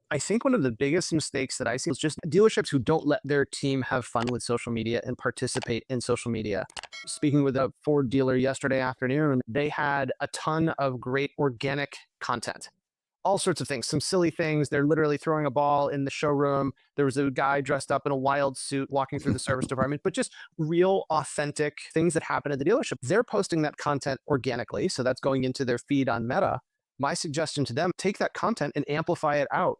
I think one of the biggest mistakes that I see is just dealerships who don't let their team have fun with social media and participate in social media. Speaking with a Ford dealer yesterday afternoon, they had a ton of great organic content, all sorts of things, some silly things. They're literally throwing a ball in the showroom. There was a guy dressed up in a wild suit walking through the service department, but just real, authentic things that happen at the dealership. They're posting that content organically. So that's going into their feed on Meta. My suggestion to them, take that content and amplify it out.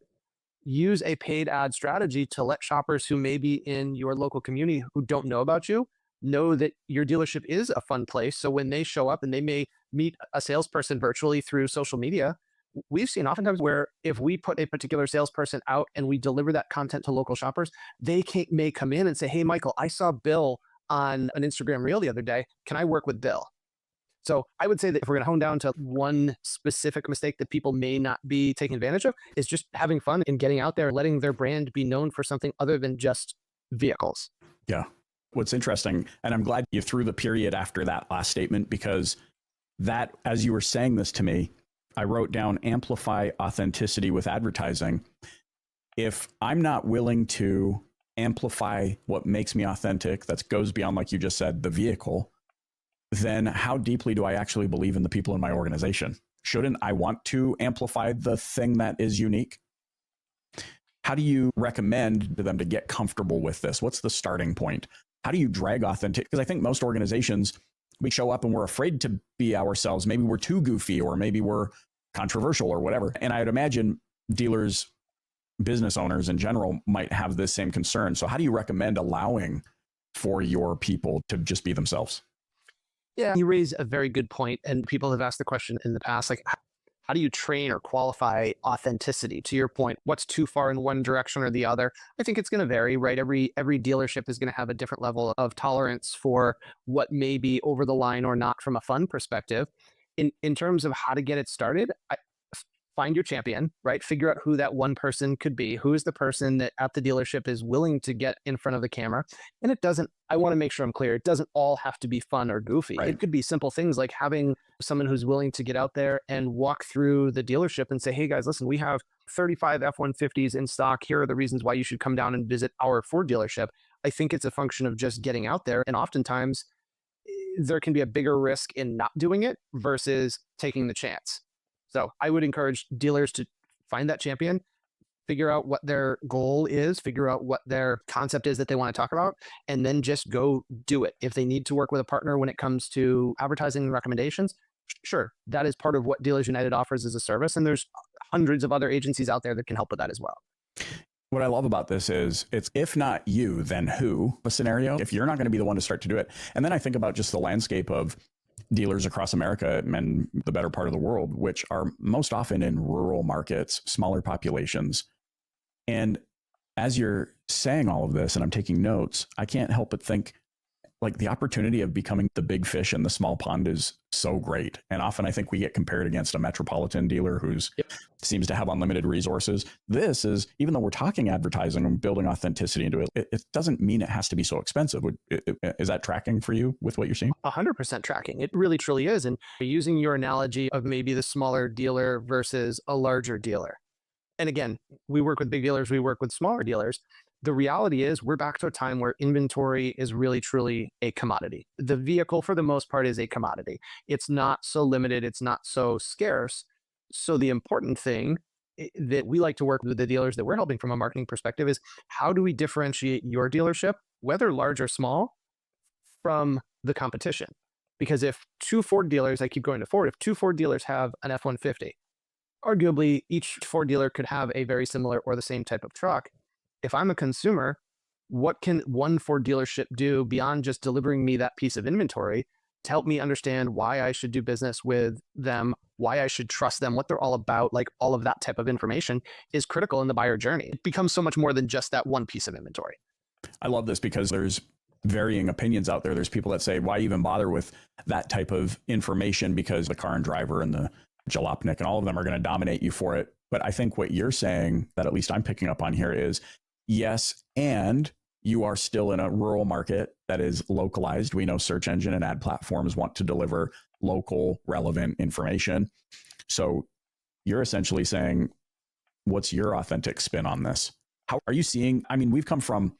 Use a paid ad strategy to let shoppers who may be in your local community who don't know about you know that your dealership is a fun place. So when they show up and they may meet a salesperson virtually through social media, we've seen oftentimes where if we put a particular salesperson out and we deliver that content to local shoppers, may come in and say, hey, Michael, I saw Bill on an Instagram reel the other day. Can I work with Bill? So I would say that if we're going to hone down to one specific mistake that people may not be taking advantage of, is just having fun and getting out there, letting their brand be known for something other than just vehicles. Yeah. What's interesting, and I'm glad you threw the period after that last statement, because that, as you were saying this to me, I wrote down amplify authenticity with advertising. If I'm not willing to amplify what makes me authentic, that goes beyond, like you just said, the vehicle, then how deeply do I actually believe in the people in my organization? Shouldn't I want to amplify the thing that is unique? How do you recommend to them to get comfortable with this? What's the starting point? How do you drag authentic? Because I think most organizations, we show up and we're afraid to be ourselves. Maybe we're too goofy, or maybe we're controversial or whatever. And I would imagine dealers, business owners in general might have this same concern. So how do you recommend allowing for your people to just be themselves? Yeah, you raise a very good point, and people have asked the question in the past, like, how do you train or qualify authenticity? To your point, what's too far in one direction or the other? I think it's going to vary, right? Every dealership is going to have a different level of tolerance for what may be over the line or not from a fun perspective. In terms of how to get it started, find your champion, right? Figure out who that one person could be. Who is the person that at the dealership is willing to get in front of the camera? And it doesn't, I want to make sure I'm clear, it doesn't all have to be fun or goofy. Right. It could be simple things like having someone who's willing to get out there and walk through the dealership and say, hey guys, listen, we have 35 F-150s in stock. Here are the reasons why you should come down and visit our Ford dealership. I think it's a function of just getting out there. And oftentimes there can be a bigger risk in not doing it versus taking the chance. So I would encourage dealers to find that champion, figure out what their goal is, figure out what their concept is that they want to talk about, and then just go do it. If they need to work with a partner when it comes to advertising and recommendations, sure, that is part of what Dealers United offers as a service. And there's hundreds of other agencies out there that can help with that as well. What I love about this is it's if not you, then who a scenario, if you're not going to be the one to start to do it. And then I think about just the landscape of dealers across America and the better part of the world, which are most often in rural markets, smaller populations. And as you're saying all of this, and I'm taking notes, I can't help but think like the opportunity of becoming the big fish in the small pond is so great. And often I think we get compared against a metropolitan dealer who's seems to have unlimited resources. This is, even though we're talking advertising and building authenticity into it, it doesn't mean it has to be so expensive. Is that tracking for you with what you're seeing? 100% tracking. It really, truly is. And using your analogy of maybe the smaller dealer versus a larger dealer. And again, we work with big dealers, we work with smaller dealers. The reality is we're back to a time where inventory is really, truly a commodity. The vehicle, for the most part, is a commodity. It's not so limited. It's not so scarce. So the important thing that we like to work with the dealers that we're helping from a marketing perspective is how do we differentiate your dealership, whether large or small, from the competition? Because if two Ford dealers, I keep going to Ford, if two Ford dealers have an F-150, arguably each Ford dealer could have a very similar or the same type of truck. If I'm a consumer, what can one Ford dealership do beyond just delivering me that piece of inventory to help me understand why I should do business with them, why I should trust them, what they're all about? Like all of that type of information is critical in the buyer journey. It becomes so much more than just that one piece of inventory. I love this because there's varying opinions out there. There's people that say, why even bother with that type of information? Because the car and driver and the jalopnik and all of them are going to dominate you for it. But I think what you're saying, that at least I'm picking up on here, is yes, and you are still in a rural market that is localized. We know search engine and ad platforms want to deliver local, relevant information. So you're essentially saying What's your authentic spin on this? How are you seeing? I mean, we've come from,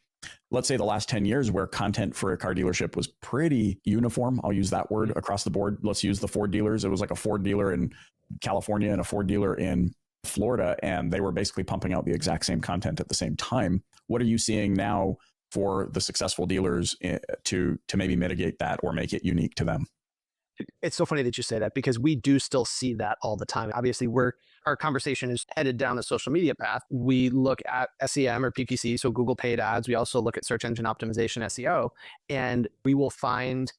let's say, the last 10 years where content for a car dealership was pretty uniform. I'll use that word across the board. Let's use the Ford dealers. It was like a Ford dealer in California and a Ford dealer in Florida, and they were basically pumping out the exact same content at the same time. What are you seeing now for the successful dealers to maybe mitigate that or make it unique to them? It's so funny that you say that, because we do still see that all the time. Obviously, our conversation is headed down the social media path. We look at SEM or PPC, so Google paid ads. We also look at search engine optimization, SEO, and we will find,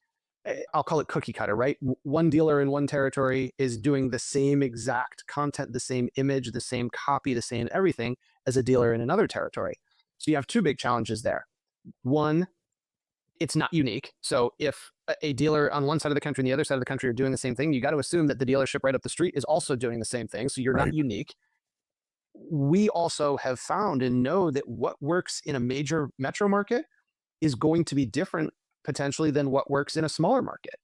I'll call it cookie cutter, right? One dealer in one territory is doing the same exact content, the same image, the same copy, the same everything as a dealer in another territory. So you have two big challenges there. One, it's not unique. So if a dealer on one side of the country and the other side of the country are doing the same thing, you got to assume that the dealership right up the street is also doing the same thing. So you're not unique. We also have found and know that what works in a major metro market is going to be different potentially than what works in a smaller market.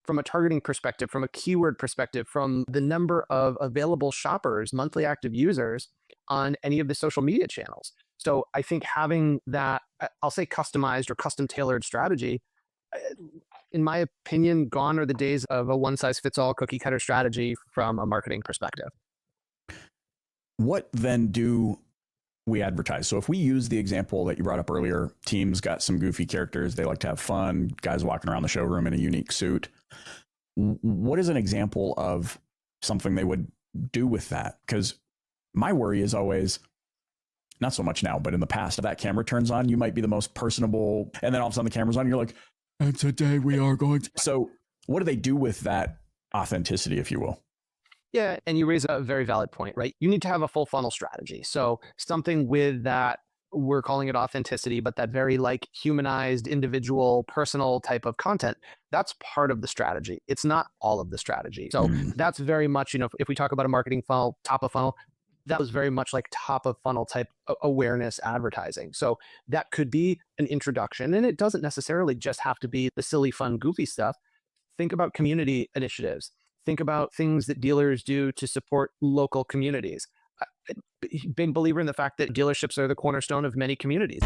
From a targeting perspective, from a keyword perspective, from the number of available shoppers, monthly active users on any of the social media channels. So I think having that, I'll say customized or custom tailored strategy, in my opinion, gone are the days of a one size fits all cookie cutter strategy from a marketing perspective. What then do we advertise? So if we use the example that you brought up earlier, teams got some goofy characters. They like to have fun, guys walking around the showroom in a unique suit. What is an example of something they would do with that? Because my worry is always, not so much now, but in the past, if that camera turns on, you might be the most personable, and then all of a sudden the camera's on, and you're like, and today we are going to. So what do they do with that authenticity, if you will? Yeah, and you raise a very valid point, right? You need to have a full funnel strategy. So something with that, we're calling it authenticity, but that very like humanized, individual, personal type of content, that's part of the strategy. It's not all of the strategy. So that's very much, if we talk about a marketing funnel, top of funnel, that was very much like top of funnel type awareness advertising. So that could be an introduction, and it doesn't necessarily just have to be the silly, fun, goofy stuff. Think about community initiatives. Think about things that dealers do to support local communities. Big believer in the fact that dealerships are the cornerstone of many communities.